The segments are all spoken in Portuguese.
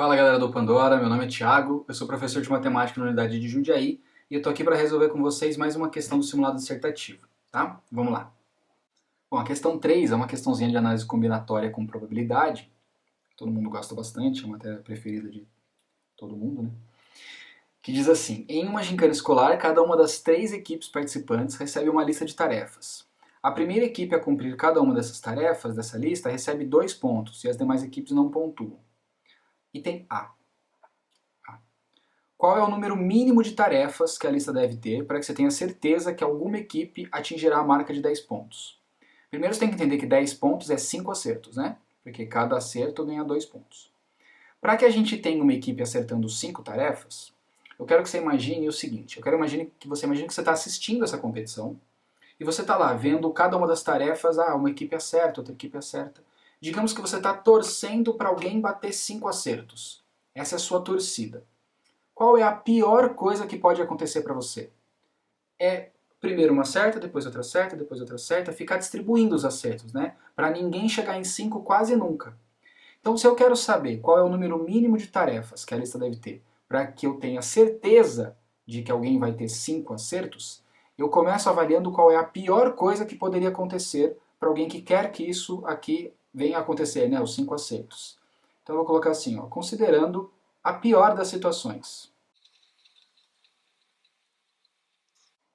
Fala galera do Pandora, meu nome é Thiago, eu sou professor de matemática na unidade de Jundiaí e eu tô aqui para resolver com vocês mais uma questão do simulado dissertativo, tá? Vamos lá. Bom, a questão 3 é uma questãozinha de análise combinatória com probabilidade, todo mundo gosta bastante, é a matéria preferida de todo mundo, né? Que diz assim: em uma gincana escolar, cada uma das 3 equipes participantes recebe uma lista de tarefas. A primeira equipe a cumprir cada uma dessas tarefas dessa lista recebe 2 pontos e as demais equipes não pontuam. Item A. Qual é o número mínimo de tarefas que a lista deve ter para que você tenha certeza que alguma equipe atingirá a marca de 10 pontos? Primeiro você tem que entender que 10 pontos é 5 acertos, né? Porque cada acerto ganha 2 pontos. Para que a gente tenha uma equipe acertando 5 tarefas, eu quero que você imagine o seguinte, que você está assistindo essa competição e você está lá vendo cada uma das tarefas, uma equipe acerta, outra equipe acerta. Digamos que você está torcendo para alguém bater 5 acertos. Essa é a sua torcida. Qual é a pior coisa que pode acontecer para você? É primeiro uma certa, depois outra certa, depois outra certa, ficar distribuindo os acertos, né? Para ninguém chegar em 5 quase nunca. Então, se eu quero saber qual é o número mínimo de tarefas que a lista deve ter, para que eu tenha certeza de que alguém vai ter 5 acertos, eu começo avaliando qual é a pior coisa que poderia acontecer para alguém que quer que isso aqui venha a acontecer, né? Os 5 acertos. Então, eu vou colocar assim, ó, considerando a pior das situações.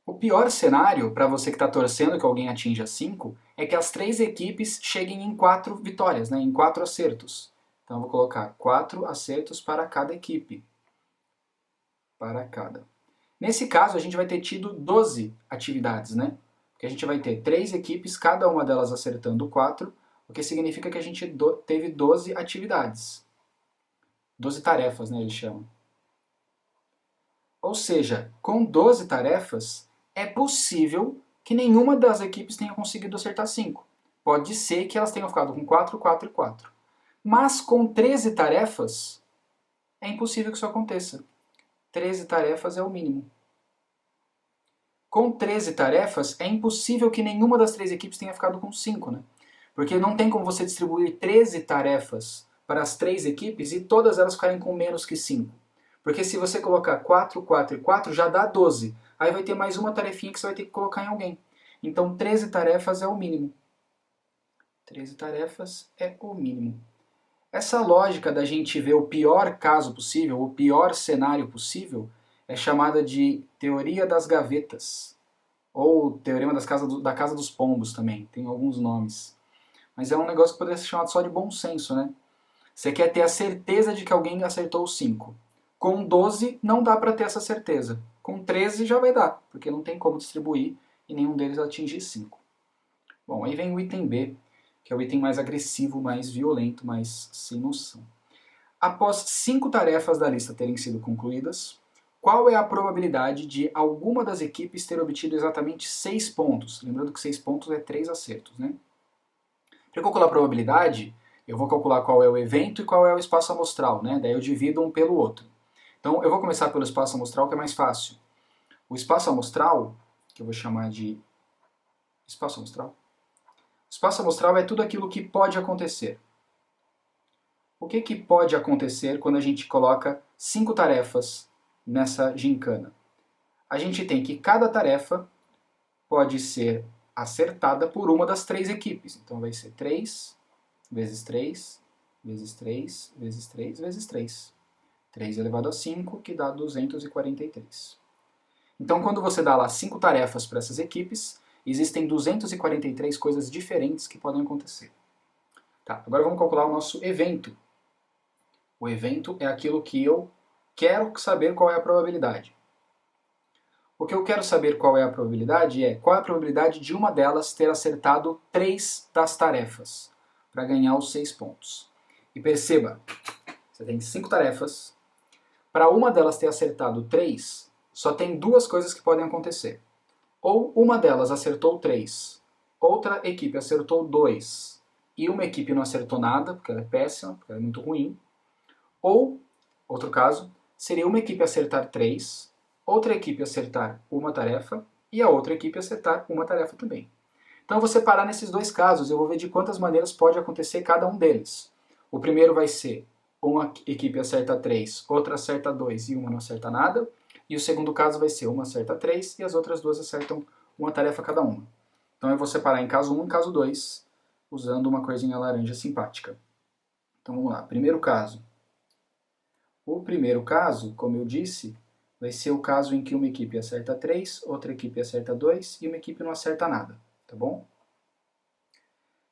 O pior cenário, para você que está torcendo que alguém atinja 5, é que as 3 equipes cheguem em 4 vitórias, né, em 4 acertos. Então eu vou colocar 4 acertos para cada equipe. Para cada. Nesse caso, a gente vai ter tido 12 atividades, né? Porque a gente vai ter 3 equipes, cada uma delas acertando 4, o que significa que a gente teve 12 atividades. 12 tarefas, né, eles chamam. Ou seja, com 12 tarefas, é possível que nenhuma das equipes tenha conseguido acertar 5. Pode ser que elas tenham ficado com 4, 4 e 4. Mas com 13 tarefas, é impossível que isso aconteça. 13 tarefas é o mínimo. Com 13 tarefas, é impossível que nenhuma das 3 equipes tenha ficado com 5, né? Porque não tem como você distribuir 13 tarefas para as 3 equipes e todas elas ficarem com menos que 5. Porque se você colocar 4, 4 e 4, já dá 12. Aí vai ter mais uma tarefinha que você vai ter que colocar em alguém. Então 13 tarefas é o mínimo. 13 tarefas é o mínimo. Essa lógica da gente ver o pior caso possível, o pior cenário possível, é chamada de teoria das gavetas. Ou teorema da casa dos pombos também. Tem alguns nomes. Mas é um negócio que poderia ser chamado só de bom senso, né? Você quer ter a certeza de que alguém acertou os 5. Com 12 não dá para ter essa certeza. Com 13 já vai dar, porque não tem como distribuir e nenhum deles atingir 5. Bom, aí vem o item B, que é o item mais agressivo, mais violento, mais sem noção. Após 5 tarefas da lista terem sido concluídas, qual é a probabilidade de alguma das equipes ter obtido exatamente 6 pontos? Lembrando que 6 pontos é 3 acertos, né? Para calcular a probabilidade, eu vou calcular qual é o evento e qual é o espaço amostral, né? Daí eu divido um pelo outro. Então eu vou começar pelo espaço amostral, que é mais fácil. O espaço amostral, que eu vou chamar de espaço amostral. O espaço amostral é tudo aquilo que pode acontecer. O que pode acontecer quando a gente coloca 5 tarefas nessa gincana? A gente tem que cada tarefa pode ser acertada por uma das 3 equipes. Então vai ser 3 vezes 3 vezes 3 vezes 3 vezes 3. 3 elevado a 5, que dá 243. Então, quando você dá lá 5 tarefas para essas equipes, existem 243 coisas diferentes que podem acontecer. Tá, agora vamos calcular o nosso evento. O evento é aquilo que eu quero saber qual é a probabilidade. O que eu quero saber qual é a probabilidade é qual é a probabilidade de uma delas ter acertado 3 das tarefas, para ganhar os 6 pontos. E perceba, você tem 5 tarefas. Para uma delas ter acertado 3, só tem 2 coisas que podem acontecer. Ou uma delas acertou 3, outra equipe acertou 2, e uma equipe não acertou nada, porque ela é péssima, porque ela é muito ruim. Ou, outro caso, seria uma equipe acertar 3, outra equipe acertar uma tarefa, e a outra equipe acertar uma tarefa também. Então eu vou separar nesses 2 casos, eu vou ver de quantas maneiras pode acontecer cada um deles. O primeiro vai ser uma equipe acerta 3, outra acerta 2 e uma não acerta nada. E o segundo caso vai ser uma acerta 3 e as outras duas acertam uma tarefa cada uma. Então eu vou separar em caso 1 e caso 2, usando uma corzinha laranja simpática. Então vamos lá, primeiro caso. O primeiro caso, como eu disse, vai ser o caso em que uma equipe acerta 3, outra equipe acerta 2 e uma equipe não acerta nada, tá bom?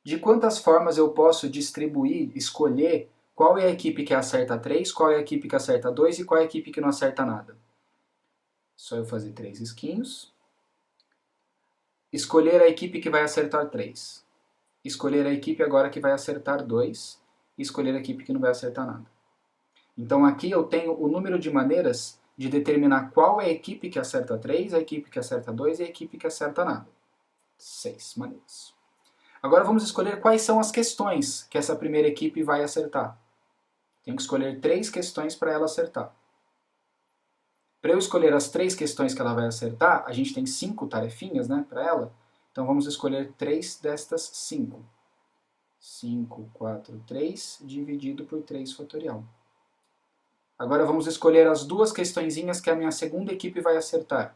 De quantas formas eu posso distribuir, escolher qual é a equipe que acerta 3, qual é a equipe que acerta 2 e qual é a equipe que não acerta nada? Só eu fazer 3 risquinhos. Escolher a equipe que vai acertar 3. Escolher a equipe agora que vai acertar 2. E escolher a equipe que não vai acertar nada. Então aqui eu tenho o número de maneiras de determinar qual é a equipe que acerta 3, a equipe que acerta 2 e a equipe que acerta nada. 6 maneiras. Agora vamos escolher quais são as questões que essa primeira equipe vai acertar. Tenho que escolher 3 questões para ela acertar. Para eu escolher as 3 questões que ela vai acertar, a gente tem 5 tarefinhas, né, para ela. Então vamos escolher 3 destas 5. 5, 4, 3, dividido por 3 fatorial. Agora vamos escolher as 2 questõezinhas que a minha segunda equipe vai acertar.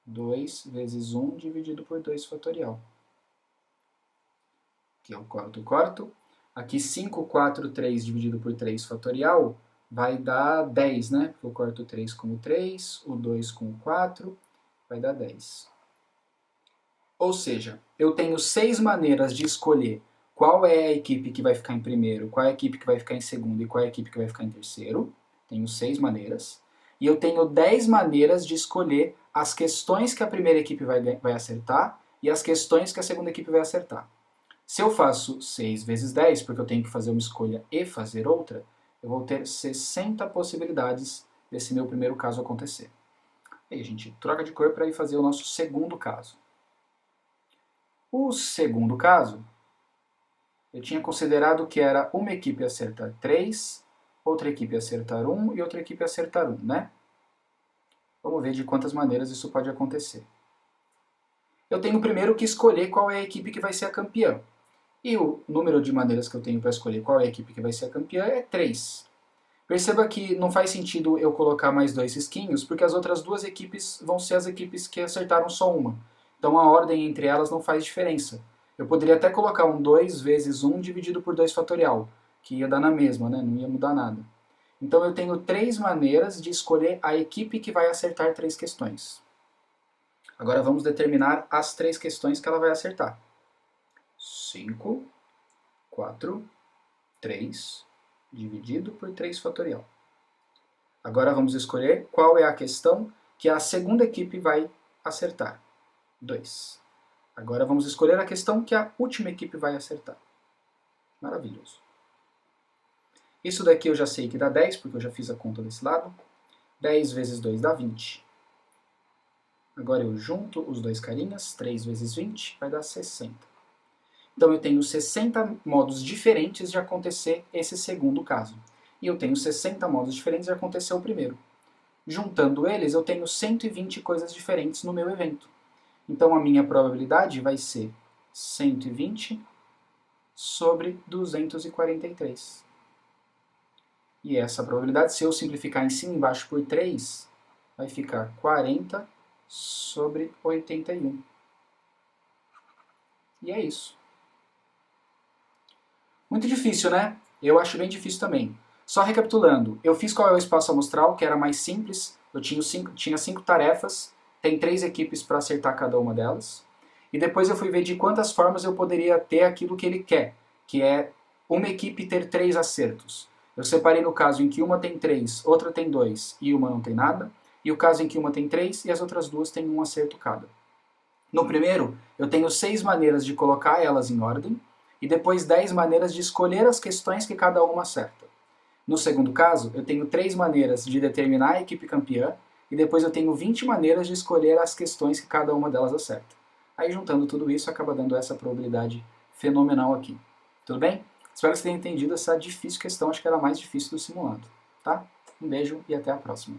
2 vezes 1 dividido por 2 fatorial. Aqui eu corto. Aqui 5, 4, 3 dividido por 3 fatorial vai dar 10, né? Eu corto o 3 com o 3, o 2 com o 4, vai dar 10. Ou seja, eu tenho 6 maneiras de escolher qual é a equipe que vai ficar em primeiro, qual é a equipe que vai ficar em segundo e qual é a equipe que vai ficar em terceiro. Tenho 6 maneiras. E eu tenho 10 maneiras de escolher as questões que a primeira equipe vai acertar e as questões que a segunda equipe vai acertar. Se eu faço 6 vezes 10, porque eu tenho que fazer uma escolha e fazer outra, eu vou ter 60 possibilidades desse meu primeiro caso acontecer. Aí a gente troca de cor para ir fazer o nosso segundo caso. O segundo caso, eu tinha considerado que era uma equipe acertar 3, outra equipe acertar 1 e outra equipe acertar 1, né? Vamos ver de quantas maneiras isso pode acontecer. Eu tenho primeiro que escolher qual é a equipe que vai ser a campeã. E o número de maneiras que eu tenho para escolher qual é a equipe que vai ser a campeã é 3. Perceba que não faz sentido eu colocar mais 2 risquinhos, porque as outras 2 equipes vão ser as equipes que acertaram só uma. Então a ordem entre elas não faz diferença. Eu poderia até colocar um 2 vezes 1 dividido por 2 fatorial, que ia dar na mesma, né? Não ia mudar nada. Então eu tenho 3 maneiras de escolher a equipe que vai acertar 3 questões. Agora vamos determinar as 3 questões que ela vai acertar. 5, 4, 3, dividido por 3 fatorial. Agora vamos escolher qual é a questão que a segunda equipe vai acertar. 2. Agora vamos escolher a questão que a última equipe vai acertar. Maravilhoso. Isso daqui eu já sei que dá 10, porque eu já fiz a conta desse lado. 10 vezes 2 dá 20. Agora eu junto os 2 carinhas, 3 vezes 20 vai dar 60. Então eu tenho 60 modos diferentes de acontecer esse segundo caso. E eu tenho 60 modos diferentes de acontecer o primeiro. Juntando eles, eu tenho 120 coisas diferentes no meu evento. Então a minha probabilidade vai ser 120 sobre 243. E essa probabilidade, se eu simplificar em cima e embaixo por 3, vai ficar 40 sobre 81. E é isso. Muito difícil, né? Eu acho bem difícil também. Só recapitulando, eu fiz qual é o espaço amostral, que era mais simples. Eu tinha 5 tarefas, tem 3 equipes para acertar cada uma delas. E depois eu fui ver de quantas formas eu poderia ter aquilo que ele quer, que é uma equipe ter 3 acertos. Eu separei no caso em que uma tem 3, outra tem 2 e uma não tem nada. E o caso em que uma tem 3 e as outras 2 têm um acerto cada. No primeiro, eu tenho 6 maneiras de colocar elas em ordem, e depois 10 maneiras de escolher as questões que cada uma acerta. No segundo caso, eu tenho 3 maneiras de determinar a equipe campeã, e depois eu tenho 20 maneiras de escolher as questões que cada uma delas acerta. Aí juntando tudo isso, acaba dando essa probabilidade fenomenal aqui. Tudo bem? Espero que você tenha entendido essa difícil questão, acho que era a mais difícil do simulado. Tá? Um beijo e até a próxima.